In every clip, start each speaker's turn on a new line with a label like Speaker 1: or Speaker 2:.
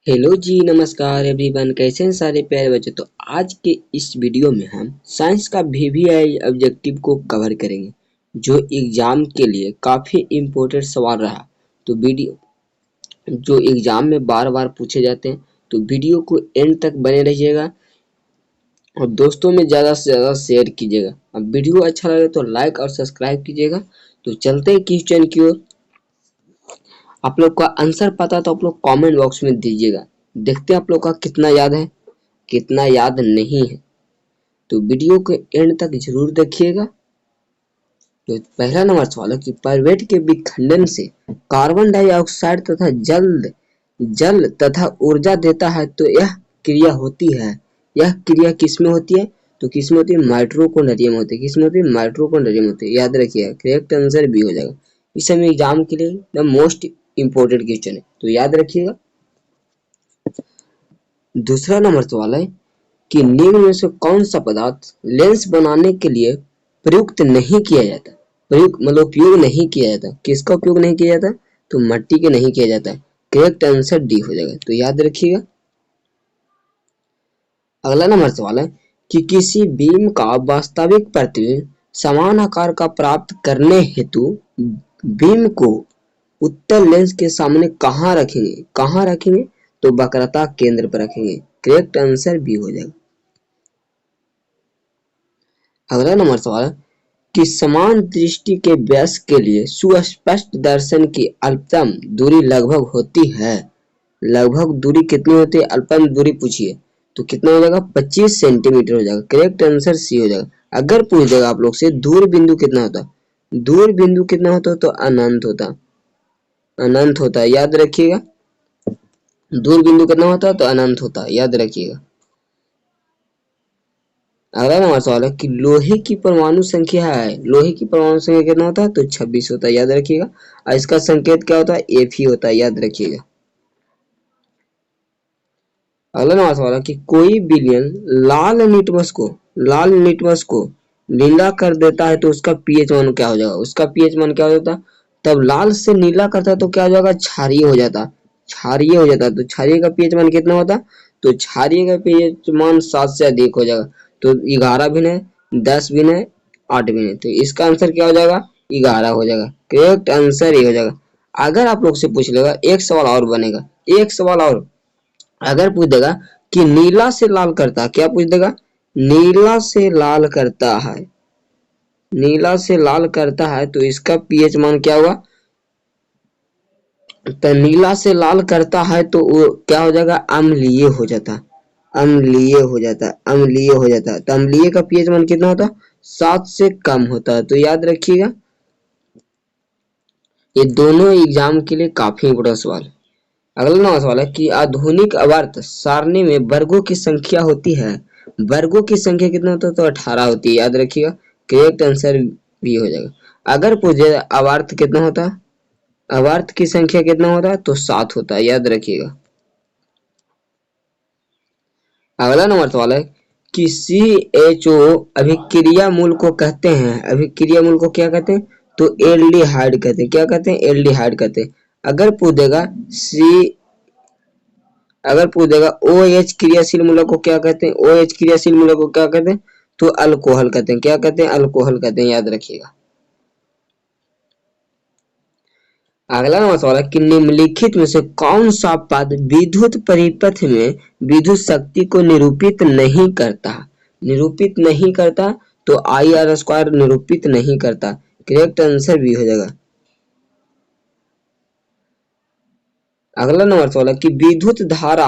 Speaker 1: Hello जी, नमस्कार everyone. कैसे हैं सारे प्यारे बच्चे। तो आज के इस वीडियो में हम साइंस का वीवीआई ऑब्जेक्टिव को कवर करेंगे, जो एग्जाम के लिए काफ़ी इम्पोर्टेंट सवाल रहा। तो वीडियो जो एग्जाम में बार बार पूछे जाते हैं, तो वीडियो को एंड तक बने रहिएगा और दोस्तों में ज़्यादा से ज़्यादा शेयर कीजिएगा। अब वीडियो अच्छा लगे तो लाइक और सब्सक्राइब कीजिएगा। तो चलते हैं क्वेश्चन की ओर। आप लोग का आंसर पता तो आप लोग कमेंट बॉक्स में दीजिएगा। देखते हैं आप लोग का कितना याद है, कितना याद नहीं है। तो वीडियो को एंड तक जरूर देखिएगा। तो पहला नंबर सवाल है कि पर्वत के विखंडन से कार्बन डाइऑक्साइड तथा जल तथा ऊर्जा देता है, तो यह क्रिया होती है। यह क्रिया किसमें होती है? तो किसमें होती है? माइटोकॉन्ड्रिया में होती है। किसमें होती है? माइटोकॉन्ड्रिया में होती है। याद रखिएगा, करेक्ट आंसर बी हो जाएगा। इस समय एग्जाम के लिए द मोस्ट इम्पोर्टेंट क्वेश्चन है, तो याद रखिएगा। दूसरा नंबर सवाल है कि निम्न में से कौन सा पदार्थ लेंस बनाने के लिए प्रयुक्त नहीं किया जाता? प्रयुक्त मतलब उपयोग नहीं किया जाता। किसका उपयोग नहीं किया जाता? तो मिट्टी के नहीं किया जाता है। करेक्ट आंसर डी हो जाएगा, तो याद रखिएगा। अगला नंबर सवाल है कि किसी बीम का वास्तविक प्रतिबिंब समान आकार का प्राप्त करने हेतु बीम को उत्तल लेंस के सामने कहाँ रखेंगे? कहाँ रखेंगे? तो वक्रता केंद्र पर रखेंगे। करेक्ट आंसर बी हो जाएगा। अगला नंबर सवाल है कि समान दृष्टि के व्यास के लिए सुस्पष्ट दर्शन की अल्पतम दूरी लगभग होती है। लगभग दूरी कितनी होती है? अल्पतम दूरी पूछिए तो कितना हो जाएगा? 25 सेंटीमीटर हो जाएगा। करेक्ट आंसर सी हो जाएगा। अगर पूछ देगा आप लोग से दूर बिंदु कितना होता, दूर बिंदु कितना होता तो अनंत होता, अनंत होता है। याद रखिएगा, दूर बिंदु कितना होता तो अनंत होता है। याद रखिएगा। अगला नंबर सवाल है कि लोहे की परमाणु संख्या है, लोहे की परमाणु संख्या कितना होता है? तो 26 होता है। याद रखिएगा। और इसका संकेत क्या होता है? एफ ही होता है। याद रखिएगा। अगला नंबर सवाल है कि कोई विलयन लाल लिटमस को नीला कर देता है, तो उसका पीएच मान क्या हो जाएगा? उसका पीएच मान क्या हो जाता? तब लाल से नीला करता है तो क्या हो जाएगा? क्षारीय हो जाता, क्षारीय हो जाता। तो क्षारीय का पीएच मान कितना होता? तो क्षारीय का पीएच मान 7 से अधिक हो जाएगा। तो 11 भी नहीं, 10 भी नहीं, 8 भी नहीं। तो इसका आंसर क्या हो जाएगा? 11 हो जाएगा। करेक्ट आंसर ये हो जाएगा। अगर आप लोग से पूछ लेगा, एक सवाल और बनेगा, एक सवाल और। अगर पूछ देगा कि नीला से लाल करता है, क्या पूछ देगा? नीला से लाल करता है, नीला से लाल करता है, तो इसका पीएच मान क्या होगा? तो नीला से लाल करता है तो वो क्या हो जाएगा? अम्लीय हो जाता, अम्लीय हो जाता, अम्लीय हो जाता। तो अम्लीय का पीएच मान कितना होता? 7 से कम होता है। तो याद रखिएगा, ये दोनों एग्जाम के लिए काफी इंपोर्टेंट सवाल। अगला नंबर सवाल है कि आधुनिक आवर्त सारणी में वर्गों की संख्या होती है, वर्गों की संख्या कितना होता है? तो 18 होती है। याद रखिएगा। करेक्ट आंसर भी हो जाएगा। अगर पूछे आवर्त कितना होता है, आवर्त की संख्या कितना होता है? तो 7 होता है। याद रखिएगा। अगला नंबर सवाल है कि CHO अभिक्रिया मूल को कहते हैं, अभिक्रिया मूल को क्या कहते हैं? तो एल्डिहाइड कहते हैं। क्या कहते हैं? एल्डिहाइड कहते हैं। अगर पूछ देगा अगर पूछ देगा OH क्रियाशील मूलक को क्या कहते हैं? OH क्रियाशील मूलक को क्या कहते हैं? तो अल्कोहल कहते हैं। क्या कहते हैं? अल्कोहल कहते हैं। याद रखिएगा। अगला नंबर सवाल है कि निम्नलिखित में से कौन सा पद विद्युत परिपथ में विद्युत शक्ति को निरूपित नहीं करता? निरूपित नहीं करता, तो IR² निरूपित नहीं करता। करेक्ट आंसर भी हो जाएगा। अगला नंबर सवाल है कि विद्युत धारा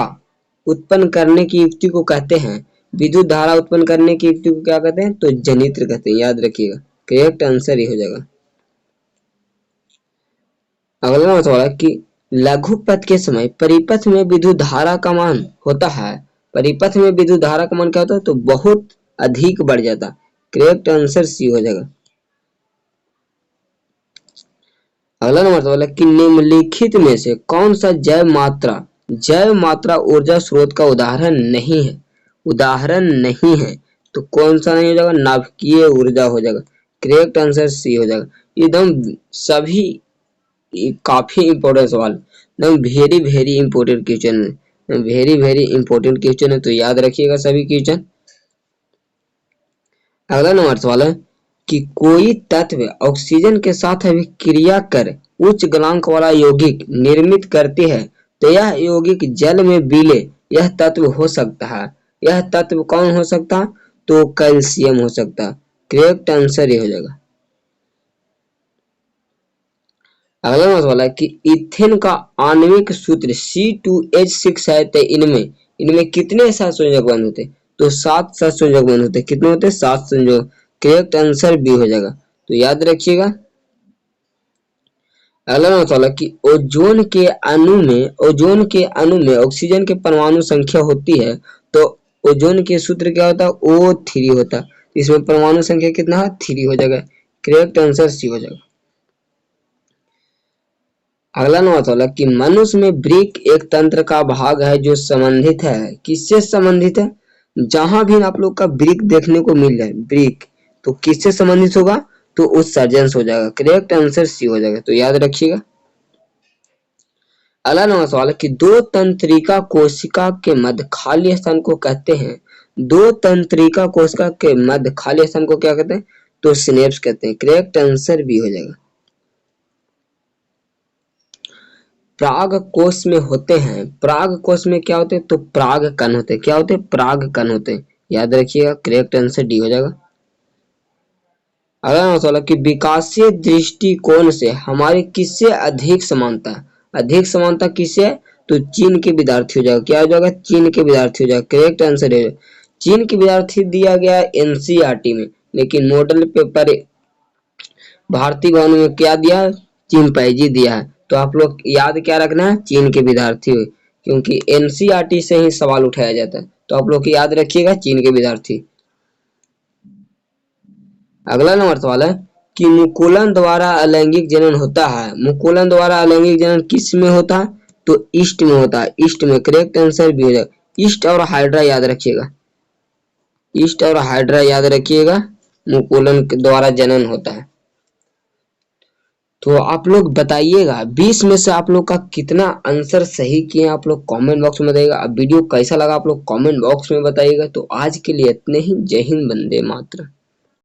Speaker 1: उत्पन्न करने की युक्ति को कहते हैं, विद्युत धारा उत्पन्न करने की युक्ति को क्या कहते हैं? तो जनित्र कहते हैं। याद रखिएगा। करेक्ट आंसर ये हो जाएगा। अगला नंबर सवाल है कि लघुपथ के समय परिपथ में विद्युत धारा का मान होता है, परिपथ में विद्युत धारा का मान क्या होता है? तो बहुत अधिक बढ़ जाता। करेक्ट आंसर सी हो जाएगा। अगला नंबर सवाल है कि निम्नलिखित में से कौन सा जैव मात्रा ऊर्जा स्रोत का उदाहरण नहीं है? उदाहरण नहीं है, तो कौन सा नहीं हो जाएगा? नाभिकीय ऊर्जा हो जाएगा। करेक्ट आंसर सी हो जाएगा। एकदम सभी काफी इंपॉर्टेंट सवाल, एकदम वेरी वेरी इंपॉर्टेंट क्वेश्चन है। वेरी वेरी इंपॉर्टेंट क्वेश्चन है, तो याद रखिएगा सभी क्वेश्चन। अगला नंबर सवाल है कि कोई तत्व ऑक्सीजन के साथ अभिक्रिया कर उच्च गलनांक वाला यौगिक निर्मित करती है, तो यह यौगिक जल में विलय यह तत्व हो सकता है। यह तत्व कौन हो सकता है? तो कैल्शियम हो सकता है। करेक्ट आंसर ये हो जाएगा। अगला सवाल है कि इथेन का आणविक सूत्र C2H6 है, तो इनमें कितने सहसंयोजक बंध होते? तो 7 सहसंयोजक बंध होते। कितने होते? 7 संयोजक। करेक्ट आंसर बी हो जाएगा, तो याद रखिएगा। अगला सवाल है कि ओजोन के अणु में ऑक्सीजन के परमाणु संख्या होती है, तो ओजोन के सूत्र क्या होता है? O3 होता है। इसमें परमाणु संख्या कितना है? 3 हो जाएगा। करेक्ट आंसर सी हो जाएगा। अगला नंबर सवाल है कि मनुष्य में वृक्क एक तंत्र का भाग है जो संबंधित है। किससे संबंधित है? जहां भी आप लोग का वृक्क देखने को मिल जाए वृक्क, तो किससे संबंधित होगा? तो उत्सर्जन से हो जाएगा। करेक्ट आंसर सी हो जाएगा, तो याद रखिएगा। अगला नंबर सवाल है कि दो तंत्रिका कोशिका के मध्य खाली स्थान को कहते हैं। दो तंत्रिका कोशिका के मध्य खाली स्थान को क्या कहते हैं? तो सिनेप्स कहते हैं। करेक्ट आंसर बी हो जाएगा। पराग कोश में होते हैं। पराग कोश में क्या होते हैं? तो पराग कण होते हैं। क्या होते हैं? पराग कण होते हैं। याद रखिएगा। करेक्ट आंसर डी हो जाएगा। अगला सवाल है कि विकासीय दृष्टिकोण से हमारी किससे अधिक समानता है? अधिक समानता किससे है? तो चीन के विद्यार्थी हो जाएगा। क्या हो जाएगा? चीन के विद्यार्थी हो जाएगा। करेक्ट आंसर है। चीन के विद्यार्थी दिया गया है एनसीईआरटी में, लेकिन मॉडल पेपर भारतीय भवन में क्या दिया? चिंपैंजी दिया है। तो आप लोग याद क्या रखना है? चीन के विद्यार्थी, क्योंकि एनसीईआरटी से ही सवाल उठाया जाता है। तो आप लोग याद रखिएगा चीन के विद्यार्थी। अगला नंबर सवाल है कि मुकुलन द्वारा अलैंगिक जनन होता है। मुकुलन द्वारा अलैंगिक जनन किस में होता है? तो ईस्ट में होता है। ईस्ट में। करेक्ट आंसर भी हो जाएगा। ईस्ट और हाइड्रा याद रखिएगा। ईस्ट और हाइड्रा याद रखिएगा, मुकुलन द्वारा जनन होता है। तो आप लोग बताइएगा 20 में से आप लोग का कितना आंसर सही किए आप लोग कमेंट बॉक्स में बताइएगा। अब वीडियो कैसा लगा आप लोग कमेंट बॉक्स में बताइएगा। तो आज के लिए इतने ही। जय हिंद, वंदे मातरम।